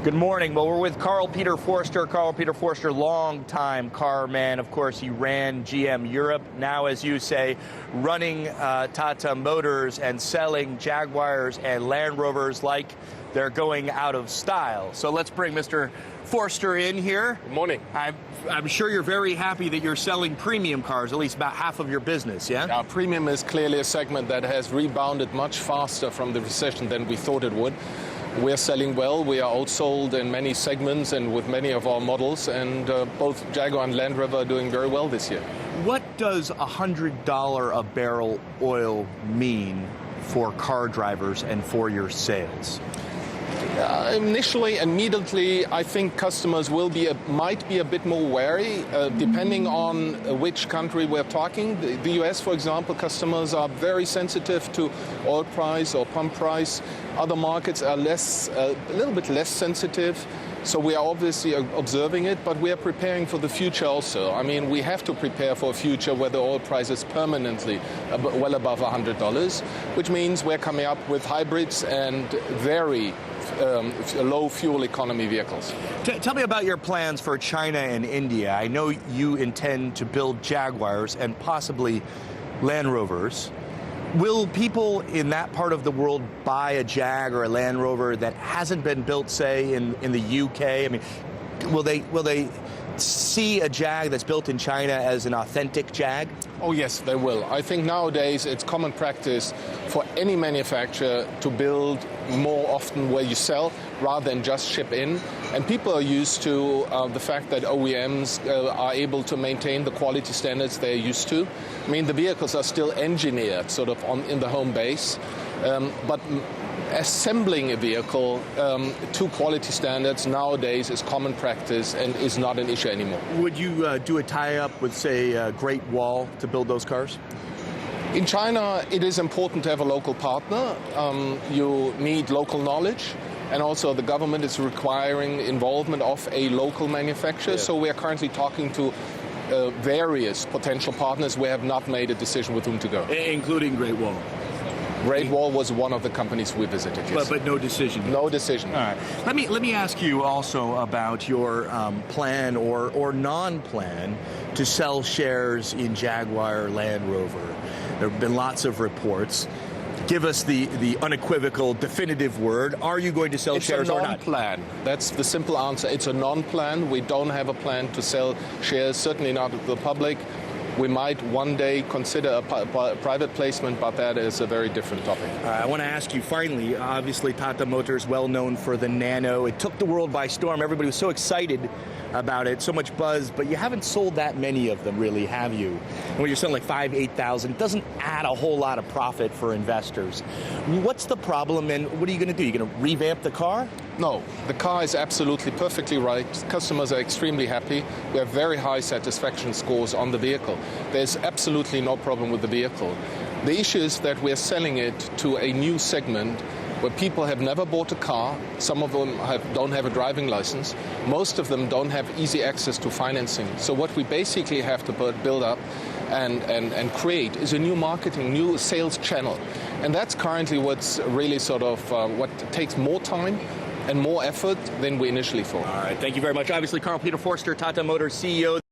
Good morning. Well, we're with Carl Peter Forster. Carl Peter Forster, longtime car man. Of course, he ran GM Europe. Now, as you say, running Tata Motors and selling Jaguars and Land Rovers like they're going out of style. So let's bring Mr. Forster in here. Good morning. I'm sure you're very happy that you're selling premium cars, at least about half of your business, yeah? Yeah, premium is clearly a segment that has rebounded much faster from the recession than we thought it would. We're selling well. We are outsold in many segments and with many of our models, and both Jaguar and Land Rover are doing very well this year. What does $100 a barrel oil mean for car drivers and for your sales? Immediately, I think customers might be a bit more wary, depending on which country we're talking. The US, for example, customers are very sensitive to oil price or pump price. Other markets are a little bit less sensitive. So we are obviously observing it, but we are preparing for the future also. I mean, we have to prepare for a future where the oil price is permanently well above $100, which means we're coming up with hybrids and very low fuel economy vehicles. Tell me about your plans for China and India. I know you intend to build Jaguars and possibly Land Rovers. Will people in that part of the world buy a Jag or a Land Rover that hasn't been built, say, in the UK? I mean, will they see a Jag that's built in China as an authentic Jag? Oh yes, they will. I think nowadays it's common practice for any manufacturer to build more often where you sell rather than just ship in. And people are used to the fact that OEMs are able to maintain the quality standards they're used to. I mean, the vehicles are still engineered sort of in the home base, but assembling a vehicle to quality standards nowadays is common practice and is not an issue anymore. Would you do a tie-up with, say, Great Wall to build those cars? In China, it is important to have a local partner. You need local knowledge, and also the government is requiring involvement of a local manufacturer. Yeah. So we are currently talking to various potential partners. We have not made a decision with whom to go. Including Great Wall? Great Wall was one of the companies we visited, yes. But no decision? No decision. All right. Let me ask you also about your plan or non-plan to sell shares in Jaguar or Land Rover. There have been lots of reports. Give us the unequivocal, definitive word. Are you going to sell shares or not? It's a non-plan. That's the simple answer. It's a non-plan. We don't have a plan to sell shares, certainly not to the public. We might one day consider a private placement, but that is a very different topic. I want to ask you finally, obviously Tata Motors, well known for the Nano. It took the world by storm. Everybody was so excited about it, so much buzz, but you haven't sold that many of them, really, have you? And when you're selling like 5,000, 8,000, it doesn't add a whole lot of profit for investors. What's the problem, and what are you going to do? You're going to revamp the car? No, the car is absolutely perfectly right. Customers are extremely happy. We have very high satisfaction scores on the vehicle. There's absolutely no problem with the vehicle. The issue is that we're selling it to a new segment where people have never bought a car. Some of them don't have a driving license. Most of them don't have easy access to financing. So what we basically have to build up and create is a new marketing, new sales channel. And that's currently what's really sort of what takes more time and more effort than we initially thought. All right, thank you very much. Obviously, Carl Peter Forster, Tata Motors CEO.